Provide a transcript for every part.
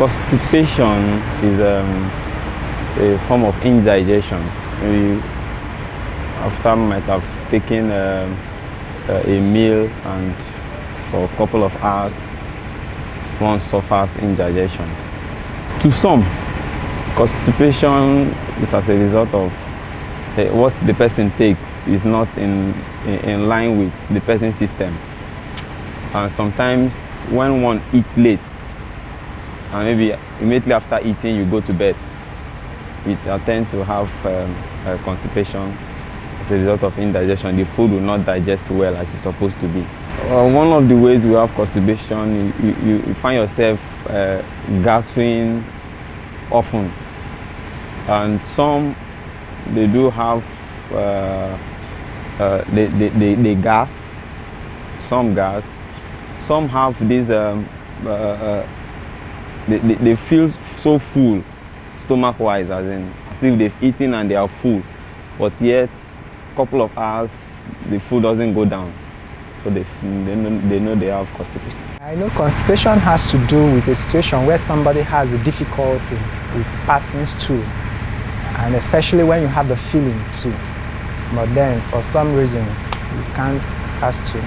Constipation is a form of indigestion. Maybe after might have taken a meal and for a couple of hours, one suffers indigestion. To some, constipation is as a result of what the person takes is not in line with the person's system. And sometimes when one eats late, and maybe immediately after eating you go to bed, we tend to have constipation as a result of indigestion. The food will not digest well as it's supposed to be. One of the ways we have constipation, you find yourself gasping often, and some they do have they gas, some gas, some have this they feel so full stomach wise, as if they've eaten and they are full, but yet a couple of hours the food doesn't go down, so they know they have constipation. I know constipation has to do with a situation where somebody has a difficulty with passing stool, and especially when you have the feeling too, but then for some reasons you can't pass stool.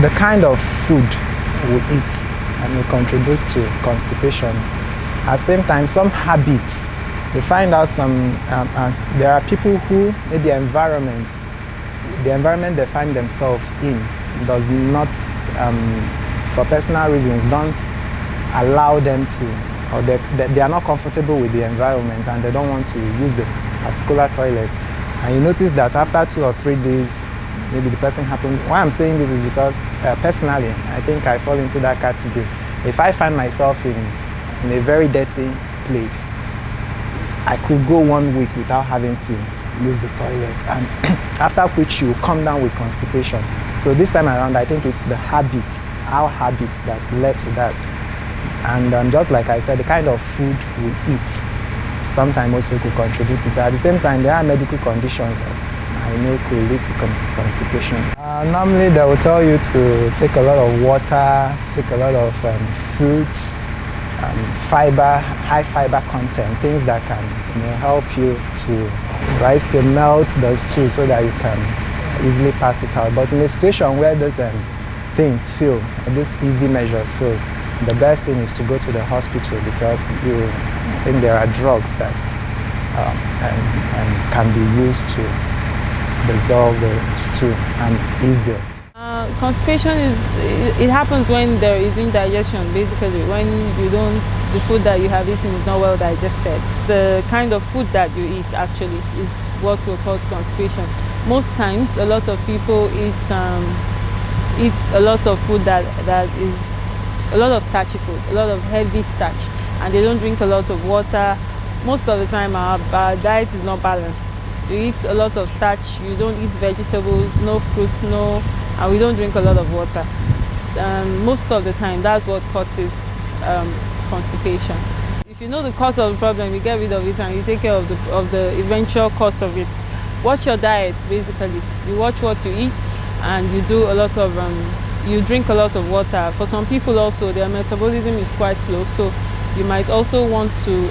The kind of food we eat and it contributes to constipation. At the same time, some habits, we find out there are people who maybe the environment they find themselves in does not, for personal reasons, don't allow them to, or they are not comfortable with the environment and they don't want to use the particular toilet. And you notice that after 2 or 3 days, maybe the person happened. Why I'm saying this is because personally, I think I fall into that category. If I find myself in a very dirty place, I could go 1 week without having to use the toilet, and after which you come down with constipation. So this time around, I think it's the habits, our habits that led to that. And just like I said, the kind of food we eat sometimes also could contribute to that. At the same time, there are medical conditions that I know could lead to constipation. Normally they will tell you to take a lot of water, take a lot of fruits, fiber, high fiber content, things that can help you to melt the stool so that you can easily pass it out. But in a situation where those things fail, these easy measures fail, the best thing is to go to the hospital, because I think there are drugs that can be used to dissolve the stool and ease them. Constipation it happens when there is indigestion, basically when the food that you have eaten is not well digested. The kind of food that you eat actually is what will cause constipation. Most times a lot of people eat a lot of food that is a lot of starchy food, a lot of heavy starch, and they don't drink a lot of water. Most of the time our diet is not balanced. You eat a lot of starch, you don't eat vegetables, no fruits, and we don't drink a lot of water. Most of the time, that's what causes constipation. If you know the cause of the problem, you get rid of it and you take care of the eventual cause of it. Watch your diet, basically. You watch what you eat, and you do a lot of, you drink a lot of water. For some people also, their metabolism is quite slow, so you might also want to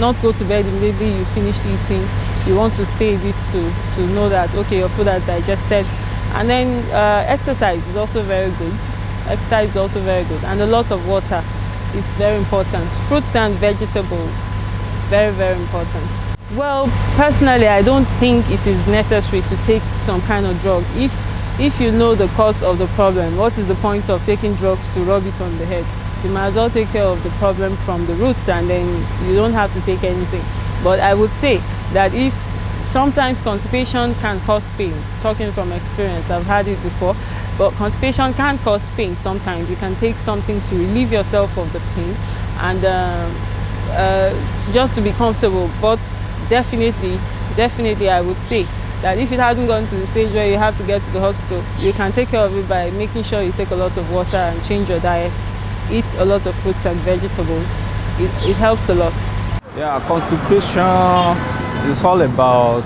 not go to bed immediately you finish eating. You want to stay a bit to know that, okay, your food has digested. And then exercise is also very good. Exercise is also very good. And a lot of water, it's very important. Fruits and vegetables, very, very important. Well, personally, I don't think it is necessary to take some kind of drug. If you know the cause of the problem, what is the point of taking drugs to rub it on the head? You might as well take care of the problem from the roots, and then you don't have to take anything. But I would say that if sometimes constipation can cause pain, talking from experience, I've had it before, but constipation can cause pain sometimes. You can take something to relieve yourself of the pain and just to be comfortable. But definitely I would say that if it hasn't gone to the stage where you have to get to the hospital, you can take care of it by making sure you take a lot of water and change your diet. Eat a lot of fruits and vegetables. It helps a lot. Yeah, constipation is all about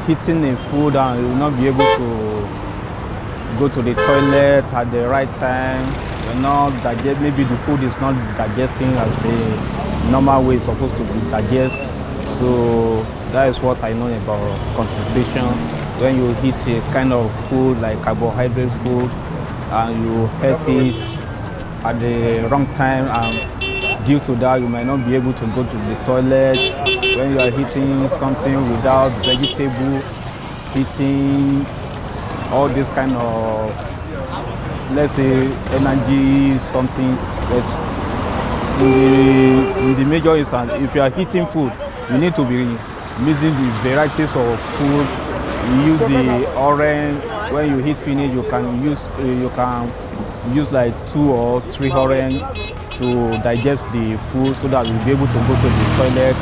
eating in food and you will not be able to go to the toilet at the right time. not digest. Maybe the food is not digesting as the normal way it's supposed to be digest. So that is what I know about constipation. When you eat a kind of food like carbohydrate food and you eat it at the wrong time, and due to that you might not be able to go to the toilet. When you are eating something without vegetable, eating all this kind of, let's say, energy something, that's in the major instance, if you are eating food, you need to be using the varieties of food. You use the orange. When you eat finish, you can use like 2 or 3 orange to digest the food, so that you'll be able to go to the toilet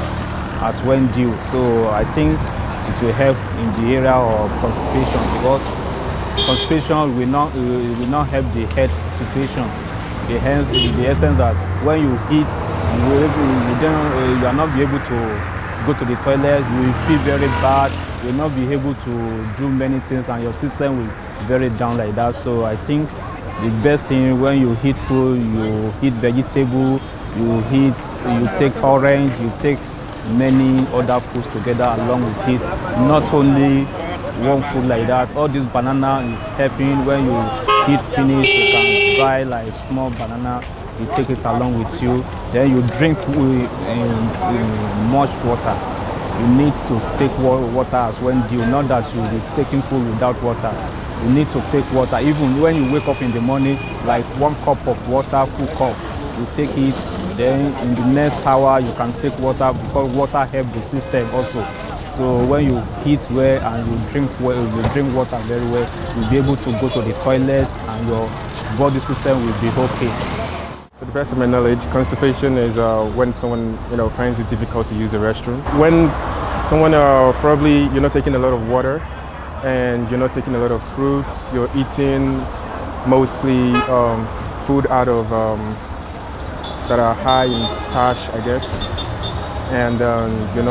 at when due. So I think it will help in the area of constipation, because constipation will not help the health situation. The essence that when you eat, you are not be able to go to the toilet, you will feel very bad, you will not be able to do many things, and your system will be very down like that. So I think the best thing, when you eat food, you eat vegetable, you take orange, you take many other foods together along with it, not only one food like that. All this banana is helping. When you eat finish, you can buy like small banana, you take it along with you. Then you drink much water. You need to take water as when due, not that you'll be taking food without water. You need to take water. Even when you wake up in the morning, like 1 cup of water, full cup, you take it. Then in the next hour, you can take water, because water helps the system also. So when you eat well and you drink well, you drink water very well, you'll be able to go to the toilet and your body system will be okay. To the best of my knowledge, constipation is when someone finds it difficult to use the restroom. When someone probably you're not taking a lot of water and you're not taking a lot of fruits, you're eating mostly food out of that are high in starch, I guess, and you're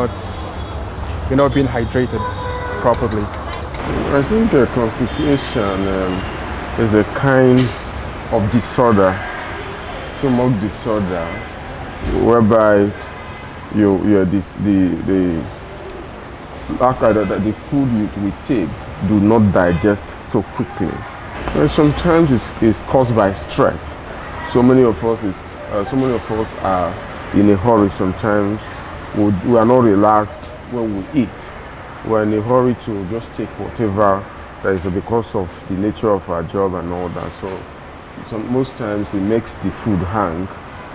not being hydrated properly. I think constipation is a kind of disorder, stomach disorder, whereby the food we take do not digest so quickly. And sometimes it's caused by stress. So many of us are in a hurry. Sometimes we are not relaxed when we eat. We're in a hurry to just take whatever that is because of the nature of our job and all that. So most times it makes the food hang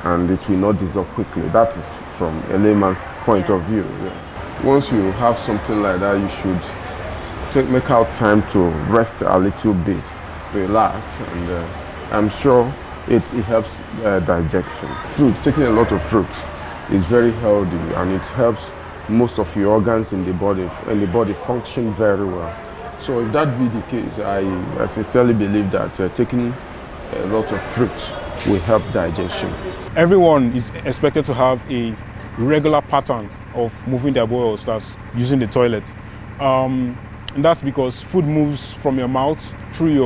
and it will not dissolve quickly. That is from a layman's point of view. Yeah. Once you have something like that, you should make out time to rest a little bit, relax, and I'm sure it helps digestion. Taking a lot of fruit is very healthy, and it helps most of your organs in the body function very well. So if that be the case, I sincerely believe that taking a lot of fruit will help digestion. Everyone is expected to have a regular pattern of moving their bowels, that's using the toilet. And that's because food moves from your mouth through your